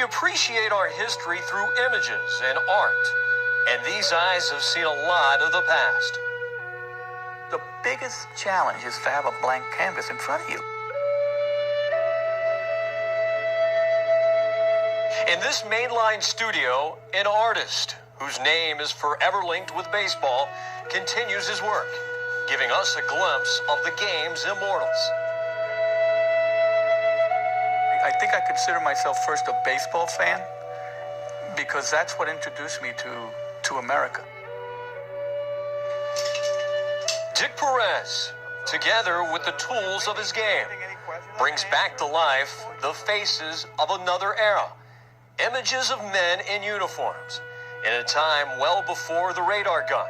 appreciate our history through images and art, and these eyes have seen a lot of the past. The biggest challenge is to have a blank canvas in front of you. In this mainline studio, an artist whose name is forever linked with baseball continues his work, giving us a glimpse of the game's immortals. I think I consider myself first a baseball fan because that's what introduced me to America. Dick Perez, together with the tools of his game, brings back to life the faces of another era. Images of men in uniforms in a time well before the radar gun,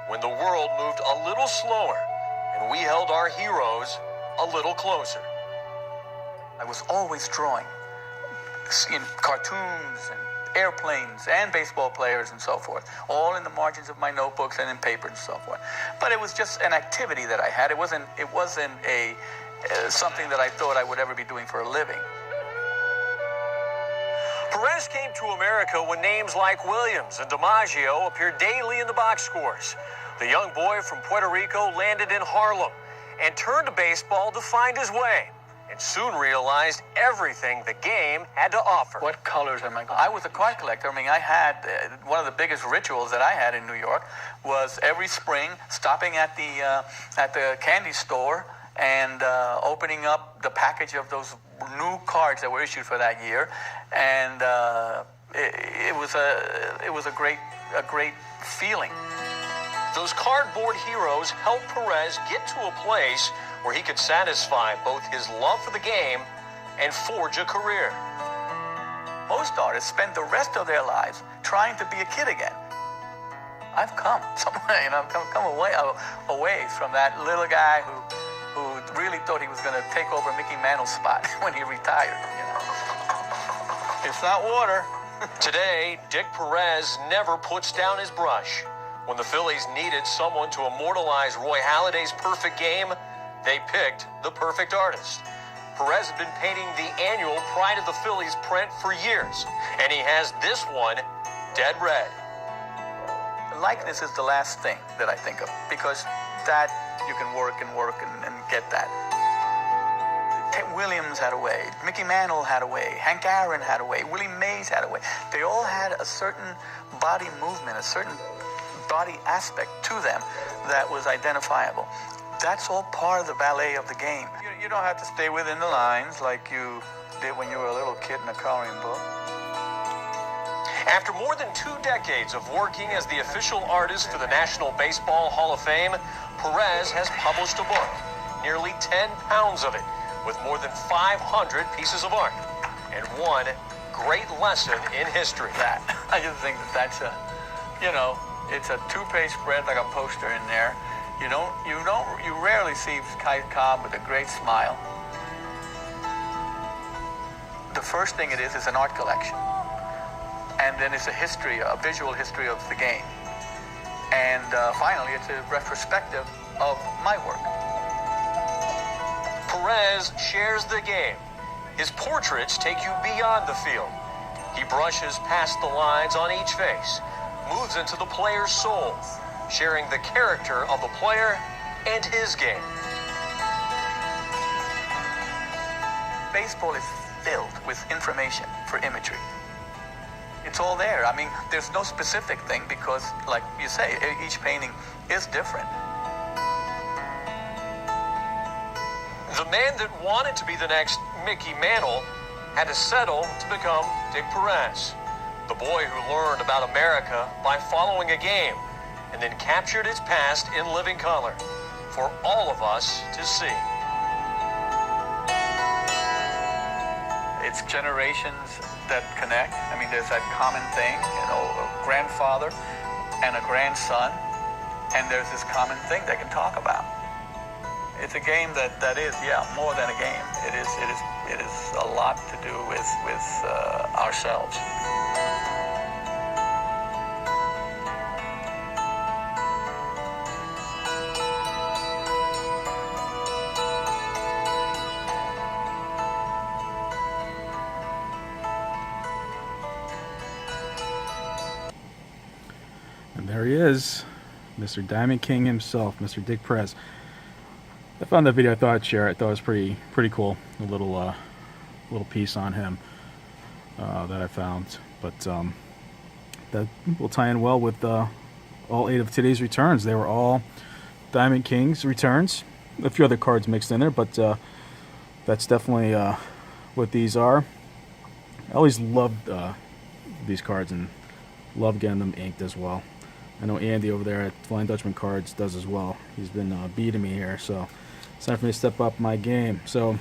when the world moved a little slower and we held our heroes a little closer. I was always drawing in cartoons and airplanes and baseball players and so forth, all in the margins of my notebooks and in paper and so forth. But it was just an activity that I had. It wasn't a something that I thought I would ever be doing for a living. Perez came to America when names like Williams and DiMaggio appeared daily in the box scores. The young boy from Puerto Rico landed in Harlem and turned to baseball to find his way, and soon realized everything the game had to offer. What colors am I going? I was a card collector. I mean, I had one of the biggest rituals that I had in New York was every spring stopping at the candy store and opening up the package of those new cards that were issued for that year, and it was a great feeling. Those cardboard heroes helped Perez get to a place where he could satisfy both his love for the game and forge a career. Most artists spend the rest of their lives trying to be a kid again. I've come somewhere, I've come away from that little guy who really thought he was going to take over Mickey Mantle's spot when he retired. It's not water. Today, Dick Perez never puts down his brush. When the Phillies needed someone to immortalize Roy Halladay's perfect game, they picked the perfect artist. Perez had been painting the annual Pride of the Phillies print for years, and he has this one dead red. Likeness is the last thing that I think of, because that you can work and get that. Ted Williams had a way, Mickey Mantle had a way, Hank Aaron had a way, Willie Mays had a way. They all had a certain body movement, a certain body aspect to them that was identifiable. That's all part of the ballet of the game. You don't have to stay within the lines like you did when you were a little kid in a coloring book. After more than 2 decades of working as the official artist for the National Baseball Hall of Fame, Perez has published a book, nearly 10 pounds of it, with more than 500 pieces of art, and one great lesson in history. I just think that's it's a 2-page spread like a poster in there. You rarely see Kai Cobb with a great smile. The first thing it is an art collection. And then it's a visual history of the game. And finally, it's a retrospective of my work. Perez shares the game. His portraits take you beyond the field. He brushes past the lines on each face, moves into the player's soul, sharing the character of the player and his game. Baseball is filled with information for imagery. It's all there. I mean, there's no specific thing because, like you say, each painting is different. The man that wanted to be the next Mickey Mantle had to settle to become Dick Perez, the boy who learned about America by following a game and then captured its past in living color for all of us to see. It's generations that connect. I mean, there's that common thing, a grandfather and a grandson, and there's this common thing they can talk about. It's a game that is, more than a game. It is a lot to do with ourselves. And there he is, Mr. Diamond King himself, Mr. Dick Perez. I found that video. I thought I'd share it. I thought it was pretty cool. A little piece on him that I found. But that will tie in well with all 8 of today's returns. They were all Diamond Kings returns. A few other cards mixed in there, but that's definitely what these are. I always loved these cards and love getting them inked as well. I know Andy over there at Flying Dutchman Cards does as well. He's been beating me here, so it's time for me to step up my game. So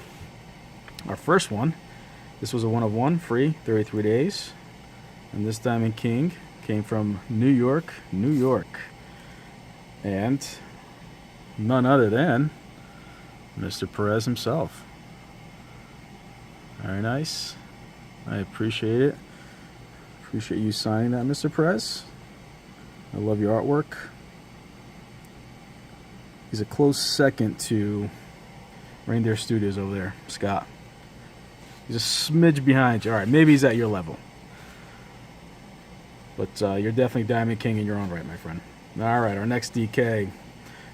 our first one, this was a 1 of 1, free, 33 days. And this Diamond King came from New York, New York. And none other than Mr. Perez himself. Very nice. I appreciate it. Appreciate you signing that, Mr. Perez. I love your artwork. He's a close second to Reindeer Studios over there, Scott. He's a smidge behind you. All right, maybe he's at your level. But you're definitely Diamond King in your own right, my friend. All right, our next DK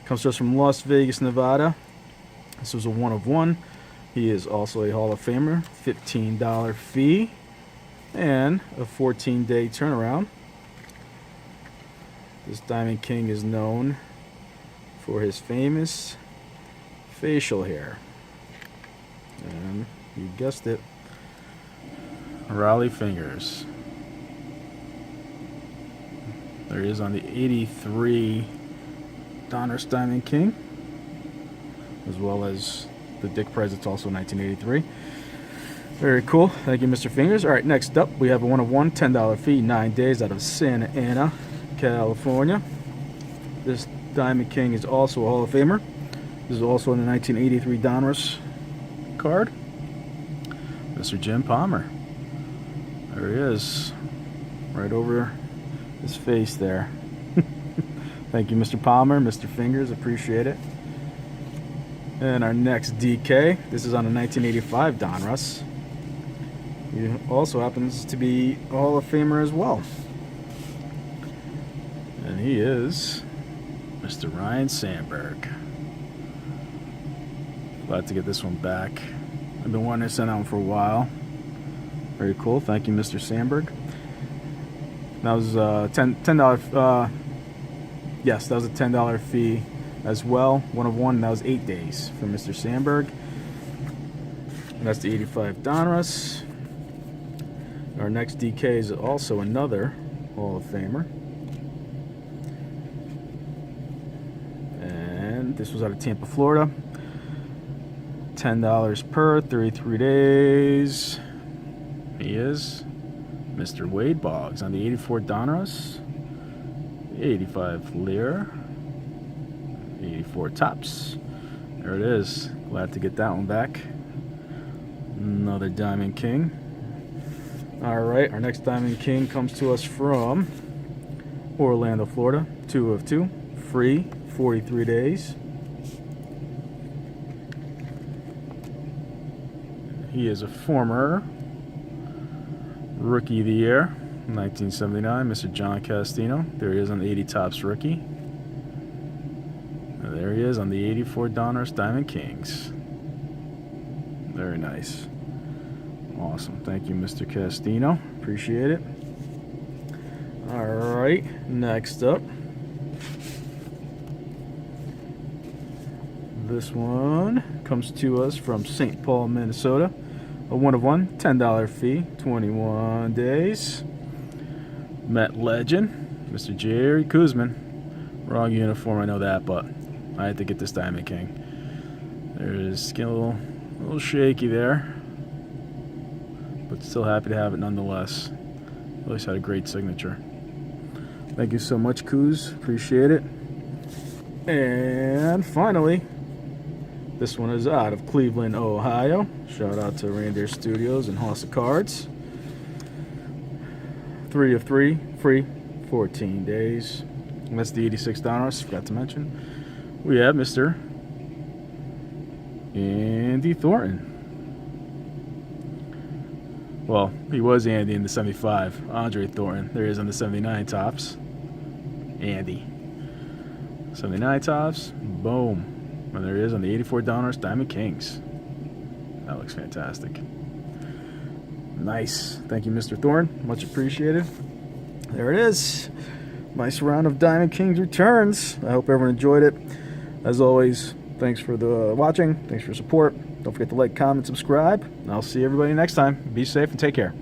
comes to us from Las Vegas, Nevada. This was a 1 of 1. He is also a Hall of Famer. $15 fee and a 14-day turnaround. This Diamond King is known for his famous facial hair. And you guessed it, Rollie Fingers. There he is on the 83 Donruss Diamond King, as well as the Dick Perez. It's also 1983. Very cool. Thank you, Mr. Fingers. All right, next up, we have a 1 of 1, $10 fee, 9 days out of Santa Ana, California. This Diamond King is also a Hall of Famer. This is also in the 1983 Donruss card. Mr. Jim Palmer. There he is. Right over his face there. Thank you, Mr. Palmer, Mr. Fingers. Appreciate it. And our next DK. This is on the 1985 Donruss. He also happens to be a Hall of Famer as well. And he is Mr. Ryne Sandberg. Glad to get this one back. I've been wanting to send out one for a while. Very cool. Thank you, Mr. Sandberg. That was $10. Yes, that was a $10 fee as well. 1 of 1. And that was 8 days for Mr. Sandberg. And that's the 85 Donruss. Our next DK is also another Hall of Famer. And this was out of Tampa, Florida. $10 per, 33 days. He is Mr. Wade Boggs on the 84 Donruss, 85 Lear, 84 Tops. There it is. Glad to get that one back. Another Diamond King. All right, our next Diamond King comes to us from Orlando, Florida. 2 of 2, free, 43 days. He is a former Rookie of the Year, 1979, Mr. John Castino. There he is on the 80 Topps Rookie. And there he is on the 84 Donruss Diamond Kings. Very nice. Awesome. Thank you, Mr. Castino. Appreciate it. All right, next up. This one comes to us from St. Paul, Minnesota. A 1 of 1, $10 fee, 21 days. Met legend, Mr. Jerry Kuzman. Wrong uniform, I know that, but I had to get this Diamond King. There's skin a little shaky there, but still happy to have it nonetheless. Always had a great signature. Thank you so much, Kuz. Appreciate it. And finally, this one is out of Cleveland, Ohio. Shout out to Reindeer Studios and House of Cards. 3 of 3, free, 14 days. And that's the 86 Donruss, forgot to mention. We have Mr. Andy Thornton. Well, he was Andy in the 75. Andre Thornton. There he is on the 79 Topps. Andy. 79 tops. Boom. And there it is on the 84 Donruss Diamond Kings. That looks fantastic. Nice. Thank you, Mr. Thorne. Much appreciated. There it is. Nice round of Diamond Kings returns. I hope everyone enjoyed it. As always, thanks for the watching. Thanks for your support. Don't forget to like, comment, subscribe. And I'll see everybody next time. Be safe and take care.